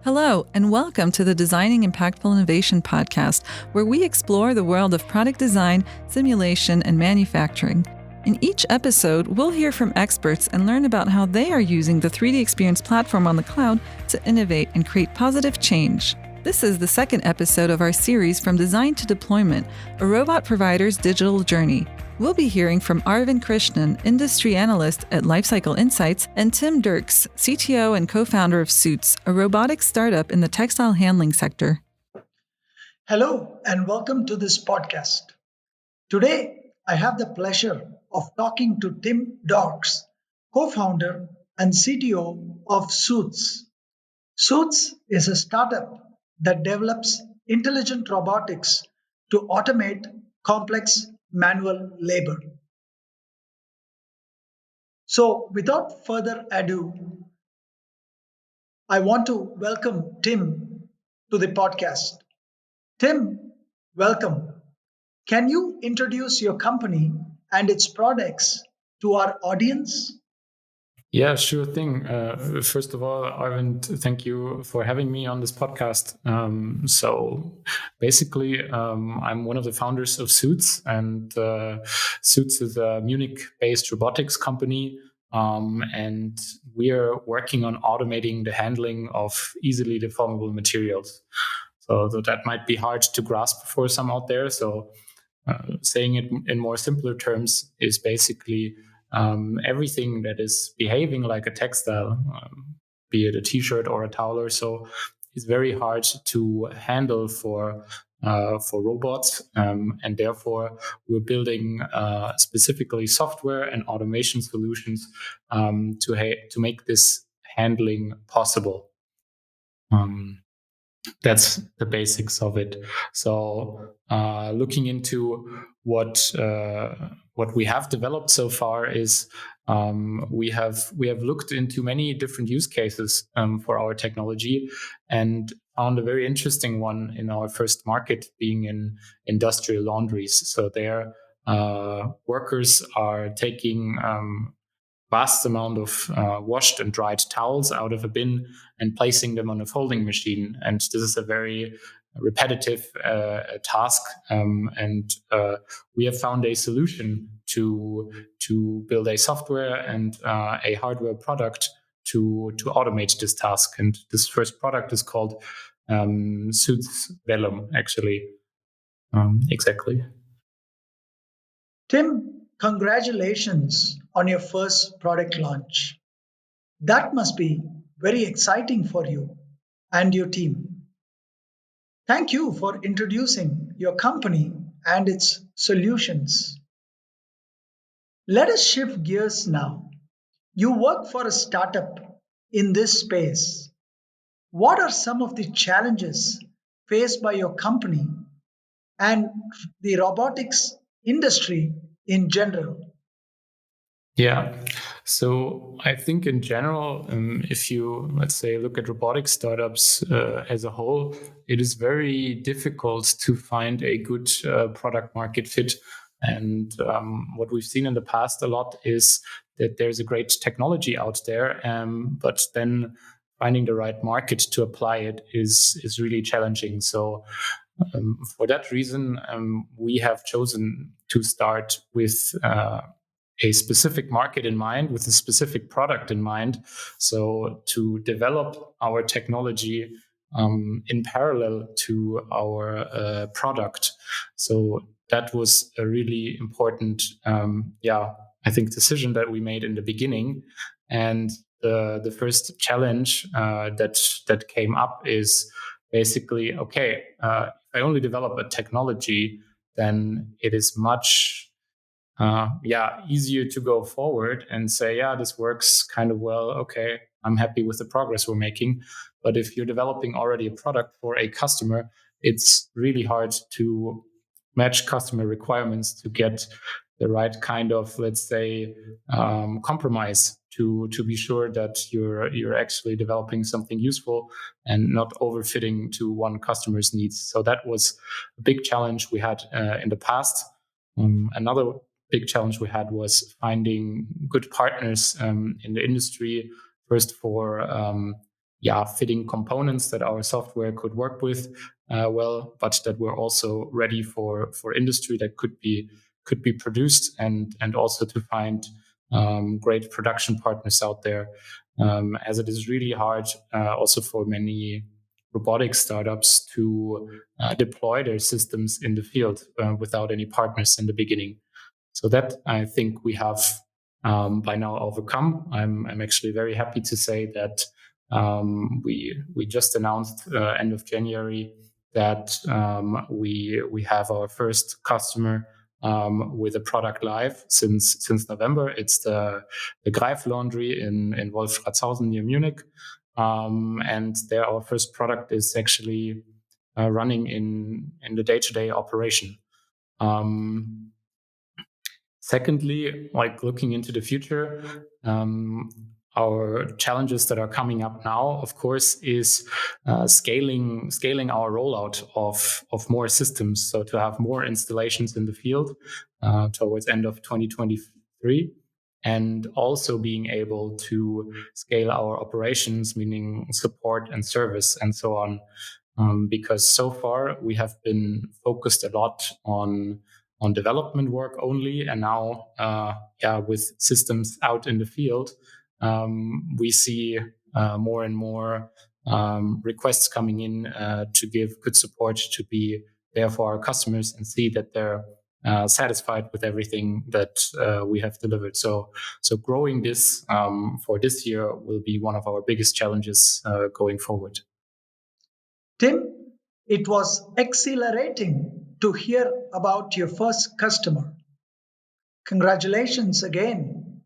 Hello, and welcome to the Designing Impactful Innovation podcast, where we explore the world of product design, simulation, and manufacturing. In each episode, we'll hear from experts and learn about how they are using the 3D Experience platform on the cloud to innovate and create positive change. This is the second episode of our series From Design to Deployment, a robot provider's digital journey. We'll be hearing from Arvind Krishnan, industry analyst at Lifecycle Insights, and Tim Doerks, CTO and co-founder of Sewts, a robotics startup in the textile handling sector. Hello, and welcome to this podcast. Today, I have the pleasure of talking to Tim Doerks, co-founder and CTO of Sewts. Sewts is a startup that develops intelligent robotics to automate complex manual labor. So, without further ado, I want to welcome Tim to the podcast. Tim, welcome. Can you introduce your company and its products to our audience? Yeah, sure thing. First of all, Arvind, thank you for having me on this podcast. So basically, I'm one of the founders of Sewts, and Sewts is a Munich-based robotics company. And we are working on automating the handling of easily deformable materials. So that might be hard to grasp for some out there. So saying it in more simpler terms is basically everything that is behaving like a textile, be it a t-shirt or a towel or so, is very hard to handle for robots, and therefore we're building specifically software and automation solutions to make this handling possible. That's the basics of it. So looking into what we have developed so far is we have looked into many different use cases for our technology and found a very interesting one in our first market, being in industrial laundries. So there workers are taking vast amount of washed and dried towels out of a bin and placing them on a folding machine. And this is a very repetitive task. And we have found a solution to build a software and a hardware product to automate this task. And this first product is called Sewts Vellum, actually. Exactly. Tim, congratulations on your first product launch. That must be very exciting for you and your team. Thank you for introducing your company and its solutions. Let us shift gears now. You work for a startup in this space. What are some of the challenges faced by your company and the robotics industry in general? Yeah. So I think in general, if you, let's say, look at robotics startups as a whole, it is very difficult to find a good product market fit. And what we've seen in the past a lot is that there's a great technology out there, but then finding the right market to apply it is really challenging. So for that reason, we have chosen to start with a specific market in mind, with a specific product in mind. So to develop our technology in parallel to our product. So that was a really important, I think, decision that we made in the beginning. And the first challenge that came up is basically, okay, if I only develop a technology, then it is much easier to go forward and say, yeah, this works kind of well. Okay, I'm happy with the progress we're making. But if you're developing already a product for a customer, it's really hard to match customer requirements to get the right kind of, let's say, compromise to be sure that you're actually developing something useful and not overfitting to one customer's needs. So that was a big challenge we had in the past. Another big challenge we had was finding good partners in the industry, first for fitting components that our software could work with well, but that were also ready for industry that could be produced, and also to find great production partners out there, as it is really hard also for many robotics startups to deploy their systems in the field without any partners in the beginning. So that I think we have by now overcome. I'm actually very happy to say that we just announced end of January that we have our first customer with a product live since November. It's the Greif Laundry in Wolfratshausen near Munich, and there our first product is actually running in the day-to-day operation. Secondly, like looking into the future, our challenges that are coming up now, of course, is scaling our rollout of more systems. So to have more installations in the field towards end of 2023, and also being able to scale our operations, meaning support and service and so on. Because so far we have been focused a lot on development work only, and now with systems out in the field, we see more and more requests coming in to give good support, to be there for our customers and see that they're satisfied with everything that we have delivered. So growing this for this year will be one of our biggest challenges going forward. Tim, it was exhilarating to hear about your first customer. Congratulations again.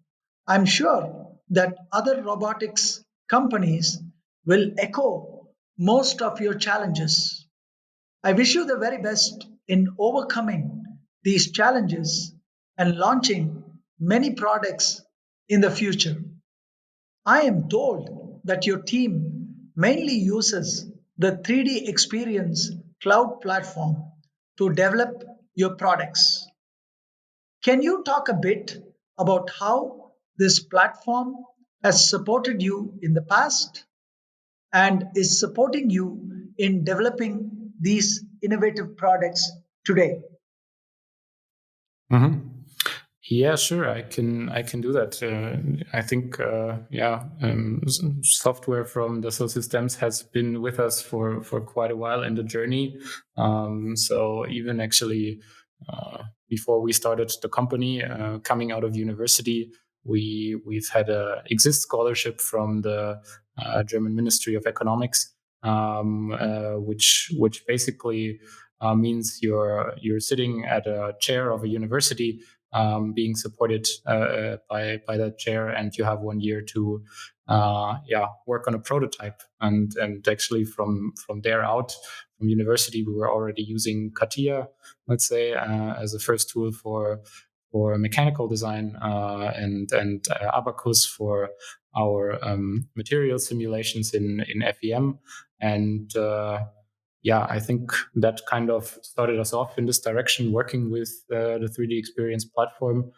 I'm sure that other robotics companies will echo most of your challenges. I wish you the very best in overcoming these challenges and launching many products in the future. I am told that your team mainly uses the 3D Experience cloud platform to develop your products. Can you talk a bit about how this platform has supported you in the past and is supporting you in developing these innovative products today? Mm-hmm. Yeah, sure. I can do that. I think software from Dassault Systèmes has been with us for quite a while in the journey. So even actually before we started the company, coming out of university, we've had a exist scholarship from the German Ministry of Economics, which basically means you're sitting at a chair of a university, being supported by that chair, and you have 1 year to work on a prototype. And actually from there out, from university, we were already using CATIA, let's say, as a first tool for mechanical design, and Abacus for our material simulations in FEM. And I think that kind of started us off in this direction, working with the 3D Experience platform,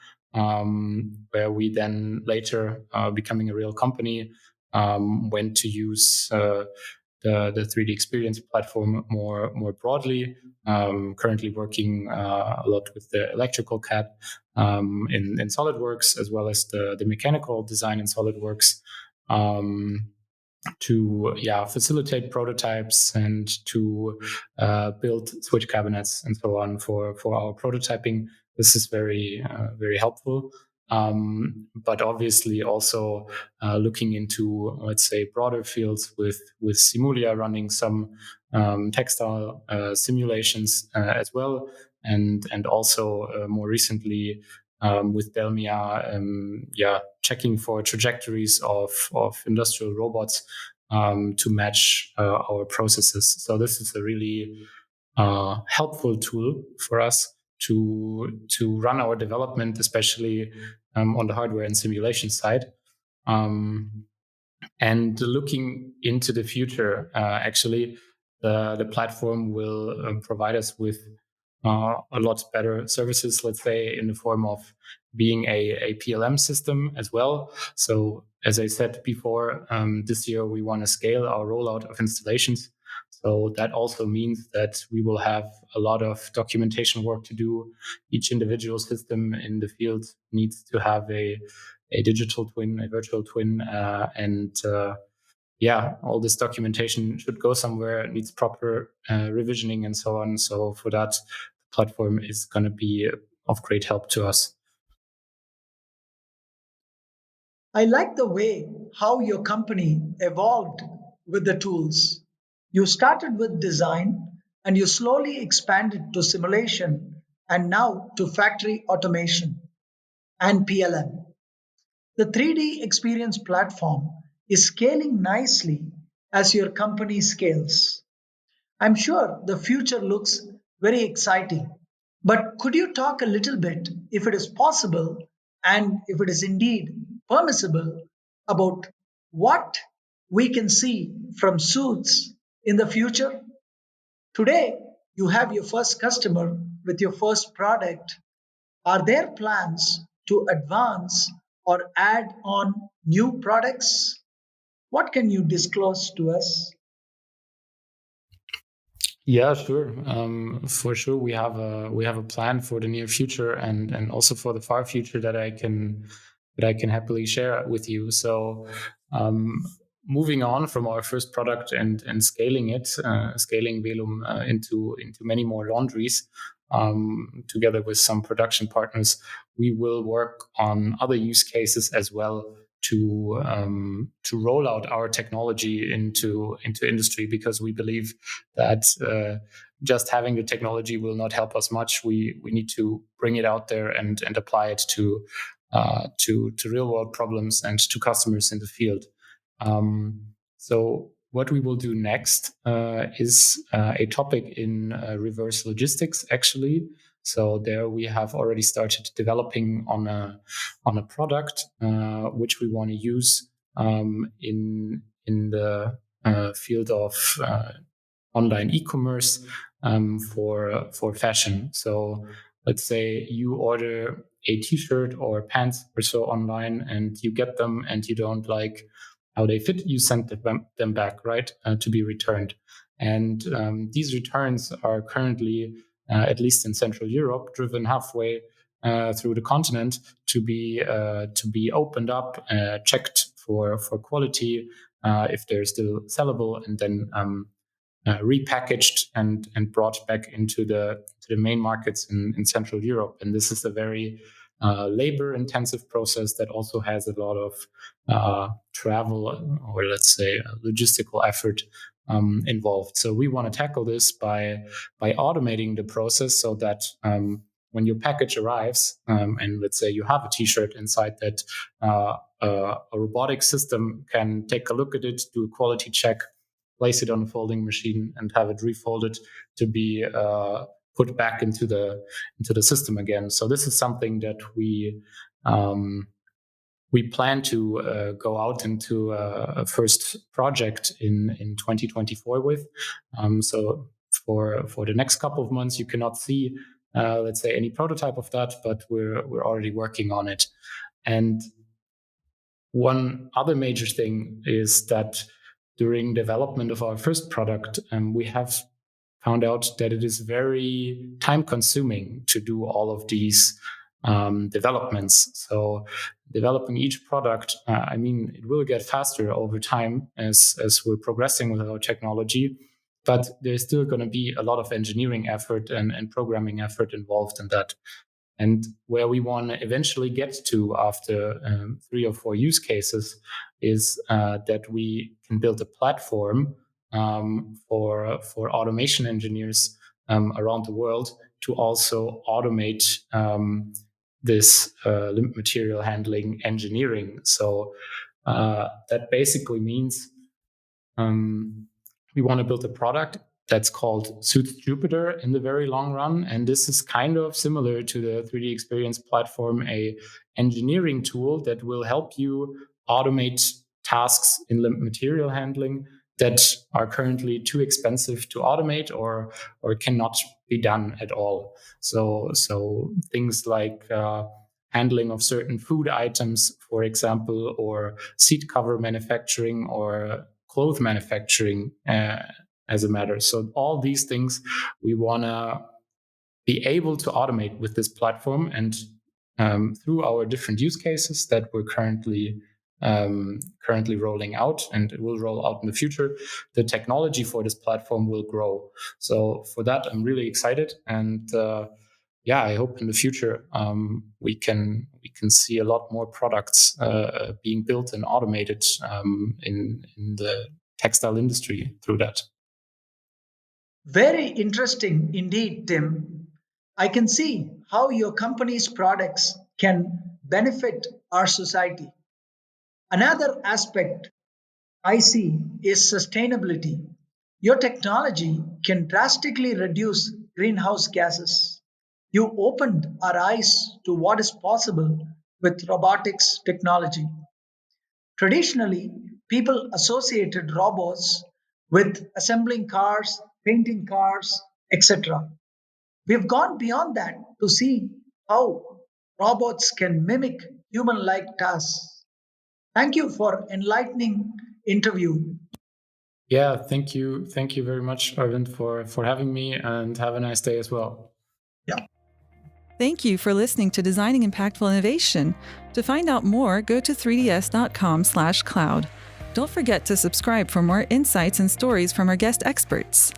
where we then later, becoming a real company, went to use the 3D Experience platform more broadly. Currently working a lot with the electrical CAD in SolidWorks, as well as the mechanical design in SolidWorks. To facilitate prototypes and to build switch cabinets and so on for our prototyping. This is very helpful. But obviously also looking into, let's say, broader fields with Simulia, running some textile simulations as well, and also more recently with Delmia, checking for trajectories of industrial robots to match our processes. So this is a really helpful tool for us to run our development, especially on the hardware and simulation side. And looking into the future, actually, the platform will provide us with a lot better services, let's say, in the form of being a PLM system as well. So as I said before, this year we want to scale our rollout of installations. So that also means that we will have a lot of documentation work to do. Each individual system in the field needs to have a digital twin, a virtual twin, and all this documentation should go somewhere. It needs proper revisioning and so on. So for that, the platform is going to be of great help to us. I like the way how your company evolved with the tools. You started with design and you slowly expanded to simulation and now to factory automation and PLM. The 3D experience platform is scaling nicely as your company scales. I'm sure the future looks very exciting. But could you talk a little bit, if it is possible and if it is indeed permissible, about what we can see from suits in the future? Today, you have your first customer with your first product. Are there plans to advance or add on new products? What can you disclose to us? Yeah, sure. For sure, we have a plan for the near future and also for the far future that I can happily share with you. So, um, moving on from our first product and scaling it, scaling Velum into many more laundries, together with some production partners, we will work on other use cases as well to roll out our technology into industry, because we believe that just having the technology will not help us much. We need to bring it out there and apply it to real world problems and to customers in the field. So what we will do next is a topic in reverse logistics, actually. So there we have already started developing on a product which we want to use in the field of online e-commerce for fashion. So let's say you order a t-shirt or pants or so online, and you get them and you don't like how they fit, you send them back, right, to be returned. And these returns are currently, at least in Central Europe, driven halfway through the continent to be opened up, checked for quality, if they're still sellable, and then repackaged and brought back into the main markets in Central Europe. And this is a very labor-intensive process that also has a lot of travel, or let's say logistical effort involved. So we want to tackle this by automating the process, so that when your package arrives, and let's say you have a T-shirt inside that, a robotic system can take a look at it, do a quality check, place it on a folding machine, and have it refolded to be put back into the system again. So this is something that we plan to go out into a first project in 2024 with. So for the next couple of months, you cannot see, let's say, any prototype of that, but we're already working on it. And one other major thing is that during development of our first product, we have found out that it is very time consuming to do all of these developments. So developing each product, it will get faster over time as we're progressing with our technology, but there's still going to be a lot of engineering effort and programming effort involved in that. And where we want to eventually get to after 3 or 4 use cases is that we can build a platform for automation engineers around the world to also automate this limit material handling engineering. So that basically means we want to build a product that's called Sewts Jupyter in the very long run. And this is kind of similar to the 3D Experience platform, a engineering tool that will help you automate tasks in limit material handling that are currently too expensive to automate or cannot be done at all. So things like handling of certain food items, for example, or seat cover manufacturing or cloth manufacturing as a matter. So all these things we want to be able to automate with this platform, and through our different use cases that we're currently rolling out, and it will roll out in the future, the technology for this platform will grow. So for that, I'm really excited, and I hope in the future we can see a lot more products being built and automated in the textile industry through that. Very interesting indeed, Tim. I can see how your company's products can benefit our society. Another aspect I see is sustainability. Your technology can drastically reduce greenhouse gases. You opened our eyes to what is possible with robotics technology. Traditionally, people associated robots with assembling cars, painting cars, etc. We've gone beyond that to see how robots can mimic human like tasks. Thank you for enlightening interview. Yeah, thank you very much, Arvind, for having me, and have a nice day as well. Yeah. Thank you for listening to Designing Impactful Innovation. To find out more, go to 3ds.com/cloud. Don't forget to subscribe for more insights and stories from our guest experts.